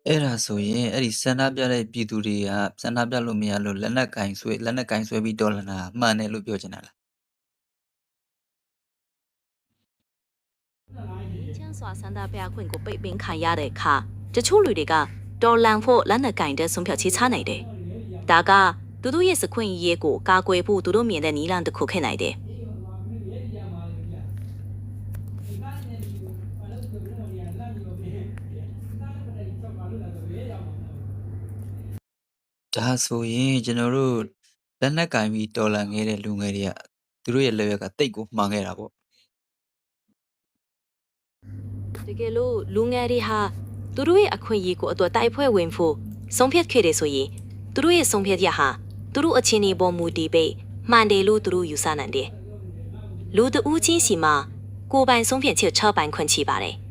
အဲ့ဒါဆိုရင်အဲ့ဒီဆန္ဒပြတဲ့ပြည်သူတွေကဆန္ဒပြလို့မရလို့လက်နက်ကင်ဆွဲပြီးတော်လှန်တာမှန်တယ်လို့ပြောချင်တာလားကျန်းစွာဆန္ဒပြခွင့်ကိုပိတ်ပင်ခံရတဲ့အခါတချို့လူတွေကတော်လန်ဖို့လက်နက်ကင်တဲ့ဆုံးဖြတ်ချက်ချနိုင်တယ်။ဒါကသူတို့ရဲ့စခွင့်ရေးကိုကာကွယ်ဖို့သူတို့မြင်တဲ့နည်းလမ်းတစ်ခုဖြစ်နိုင်တယ်။ဒါဆိုရင်ကျွန်တော်တို့လက်နက်ကင်ပြီးတော်လှန်ခဲ့တဲ့လူငယ်တွေကသူတို့ရဲ့လက်ရက်ကတိတ်ကိုမှန်ခဲ့တာပေါ့ တကယ်လို့လူငယ်တွေဟာသူတို့ရဲ့အခွင့်အရေးကိုအတွက်တိုက်ပွဲဝင်ဖို့ဆုံးဖြတ်ခဲ့တယ်ဆိုရင်သူတို့ရဲ့ဆုံးဖြတ်ချက်ဟာသူတို့အခြေအနေပေါ်မူတည်ပြီးမှန်တယ်လို့သူတို့ယူဆနိုင်တယ်။လူတဦးချင်းစီမှာကိုယ်ပိုင်ဆုံးဖြတ်ချက်6ပိုင်ခွင့်ရှိပါတယ်။